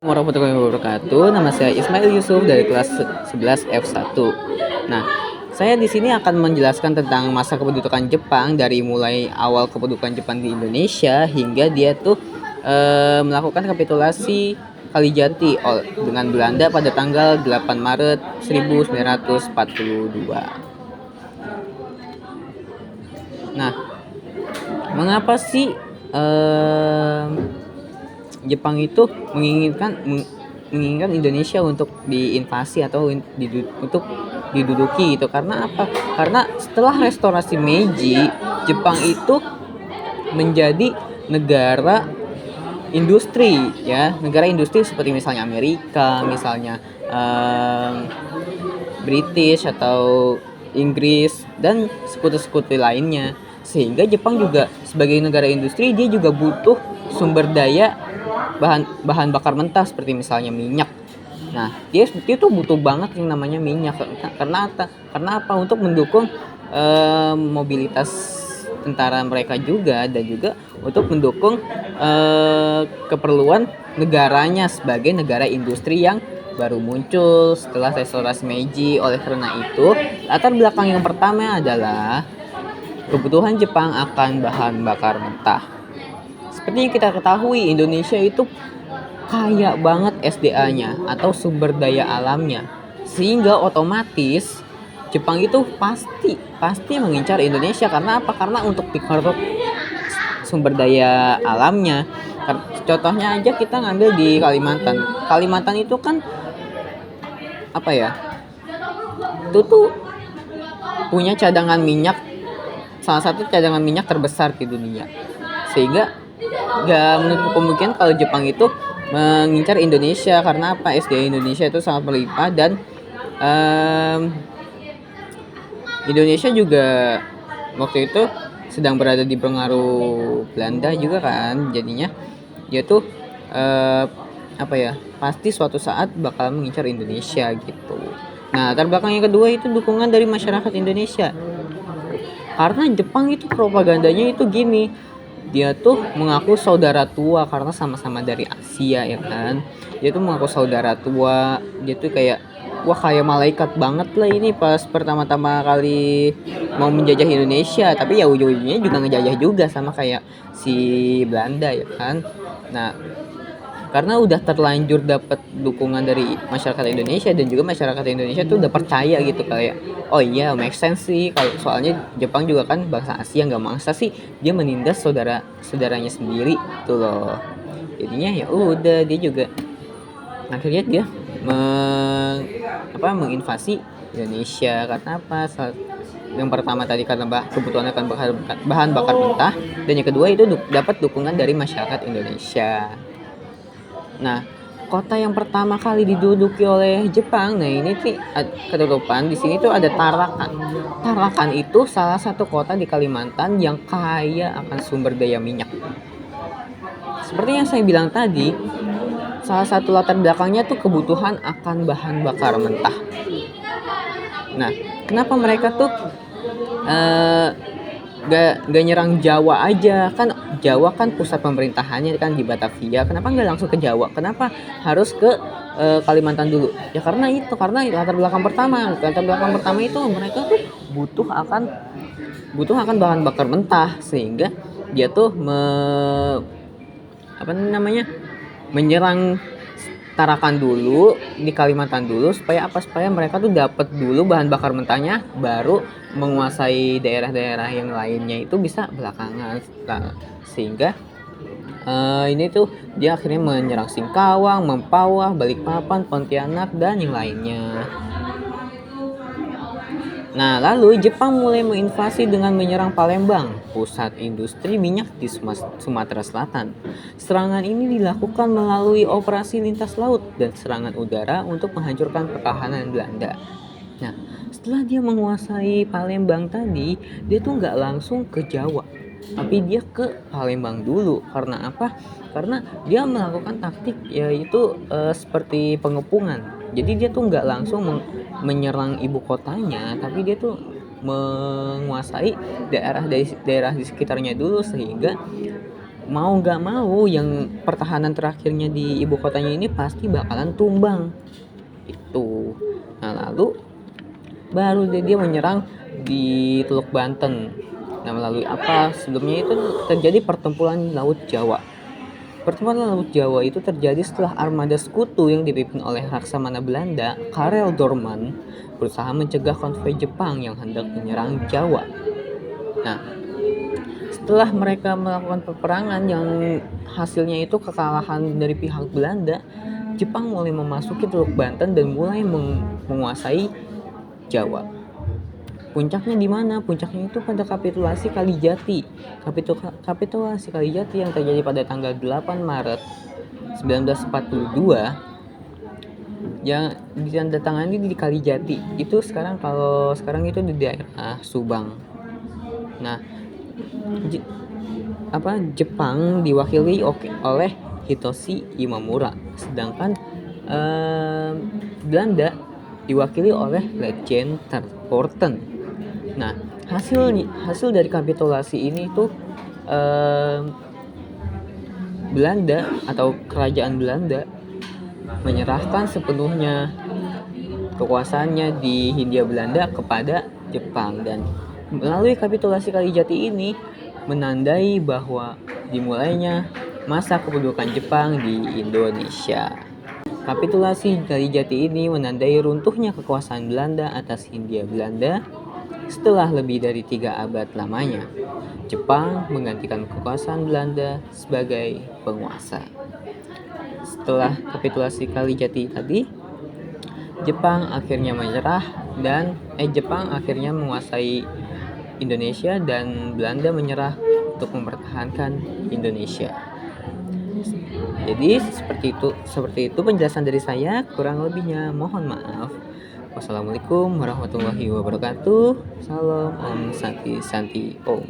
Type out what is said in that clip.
Warahmatullahi wabarakatuh. Nama saya Ismail Yusuf dari kelas 11 F1. Nah, saya di sini akan menjelaskan tentang masa kependudukan Jepang dari mulai awal kependudukan Jepang di Indonesia hingga dia tuh melakukan kapitulasi Kalijati dengan Belanda pada tanggal 8 Maret 1942. Nah, mengapa sih Jepang itu menginginkan Indonesia untuk diinvasi atau untuk diduduki gitu? Karena apa? Karena setelah restorasi Meiji, Jepang itu menjadi negara industri, ya, negara industri seperti misalnya Amerika, misalnya British atau Inggris dan sekutu-sekutu lainnya. Sehingga Jepang juga sebagai negara industri dia juga butuh sumber daya bahan bakar mentah seperti misalnya minyak. Nah, dia tuh butuh banget yang namanya minyak karena apa? Untuk mendukung mobilitas tentara mereka juga, dan juga untuk mendukung keperluan negaranya sebagai negara industri yang baru muncul setelah restorasi Meiji. Oleh karena itu, latar belakang yang pertama adalah kebutuhan Jepang akan bahan bakar mentah. Seperti yang kita ketahui, Indonesia itu kaya banget SDA-nya atau sumber daya alamnya, sehingga otomatis Jepang itu pasti mengincar Indonesia. Karena apa? Karena untuk dikeruk sumber daya alamnya. Contohnya aja kita ngambil di Kalimantan. Kalimantan itu kan apa ya? Itu tuh punya cadangan minyak, salah satu cadangan minyak terbesar di dunia. Sehingga gak menutup kemungkinan kalau Jepang itu mengincar Indonesia. Karena apa? SDA Indonesia itu sangat melimpah, dan Indonesia juga waktu itu sedang berada di pengaruh Belanda juga kan. Jadinya dia tuh pasti suatu saat bakal mengincar Indonesia gitu. Nah, latar belakang yang kedua itu dukungan dari masyarakat Indonesia. Karena Jepang itu propagandanya itu gini, dia tuh mengaku saudara tua karena sama-sama dari Asia, ya kan. Dia tuh mengaku saudara tua, dia tuh kayak wah, kayak malaikat banget lah ini pas pertama-tama kali mau menjajah Indonesia. Tapi ya ujung-ujungnya juga ngejajah juga sama kayak si Belanda, ya kan. Nah, karena udah terlanjur dapat dukungan dari masyarakat Indonesia, dan juga masyarakat Indonesia tuh udah percaya gitu, kayak oh iya, make sense sih, kalau soalnya Jepang juga kan bangsa Asia, nggak mangsa sih dia menindas saudaranya sendiri tuh loh. Jadinya ya udah, dia juga akhirnya dia menginvasi Indonesia. Karena apa? Yang pertama tadi karena kebutuhan akan bahan bakar mentah, dan yang kedua itu dapat dukungan dari masyarakat Indonesia. Nah, kota yang pertama kali diduduki oleh Jepang, nah ini sih ketutupan. Di sini tuh ada Tarakan. Tarakan itu salah satu kota di Kalimantan yang kaya akan sumber daya minyak. Seperti yang saya bilang tadi, salah satu latar belakangnya tuh kebutuhan akan bahan bakar mentah. Nah, kenapa mereka tuh gak nyerang Jawa aja? Kan Jawa kan pusat pemerintahannya kan di Batavia. Kenapa nggak langsung ke Jawa? Kenapa harus ke Kalimantan dulu? Ya karena latar belakang pertama itu mereka tuh butuh akan bahan bakar mentah, sehingga dia tuh menyerang Tarakan dulu di Kalimantan dulu, supaya mereka tuh dapat dulu bahan bakar mentahnya, baru menguasai daerah-daerah yang lainnya itu bisa belakangan. Sehingga ini tuh dia akhirnya menyerang Singkawang, Mempawah, Balikpapan, Pontianak, dan yang lainnya. Nah, lalu Jepang mulai menginvasi dengan menyerang Palembang, pusat industri minyak di Sumatera Selatan. Serangan ini dilakukan melalui operasi lintas laut dan serangan udara untuk menghancurkan pertahanan Belanda. Nah, setelah dia menguasai Palembang tadi, dia tuh nggak langsung ke Jawa, tapi dia ke Palembang dulu. Karena apa? Karena dia melakukan taktik yaitu seperti pengepungan. Jadi dia tuh nggak langsung menyerang ibu kotanya, tapi dia tuh menguasai daerah di sekitarnya dulu, sehingga mau nggak mau yang pertahanan terakhirnya di ibu kotanya ini pasti bakalan tumbang itu. Nah lalu baru deh dia menyerang di Teluk Banten. Nah melalui apa? Sebelumnya itu terjadi pertempuran Laut Jawa. Pertempuran Laut Jawa itu terjadi setelah armada sekutu yang dipimpin oleh Laksamana Belanda, Karel Doorman, berusaha mencegah konvoi Jepang yang hendak menyerang Jawa. Nah, setelah mereka melakukan peperangan yang hasilnya itu kekalahan dari pihak Belanda, Jepang mulai memasuki Teluk Banten dan mulai menguasai Jawa. Puncaknya di mana? Puncaknya itu pada kapitulasi Kalijati. Kapitulasi Kalijati yang terjadi pada tanggal 8 Maret 1942 yang ditandatangani di Kalijati. Itu sekarang itu di daerah Subang. Nah, Jepang diwakili oleh Hitoshi Imamura, sedangkan Belanda diwakili oleh Letjen Terpoorten. Nah, hasil dari kapitulasi ini tuh Belanda atau kerajaan Belanda menyerahkan sepenuhnya kekuasaannya di Hindia Belanda kepada Jepang, dan melalui kapitulasi Kalijati ini menandai bahwa dimulainya masa kedudukan Jepang di Indonesia. Kapitulasi Kalijati ini menandai runtuhnya kekuasaan Belanda atas Hindia Belanda. Setelah lebih dari 3 abad lamanya, Jepang menggantikan kekuasaan Belanda sebagai penguasa. Setelah kapitulasi Kalijati tadi, Jepang akhirnya menguasai Indonesia dan Belanda menyerah untuk mempertahankan Indonesia. Jadi seperti itu penjelasan dari saya, kurang lebihnya mohon maaf. Wassalamualaikum warahmatullahi wabarakatuh. Salam Om Santi Santi Om.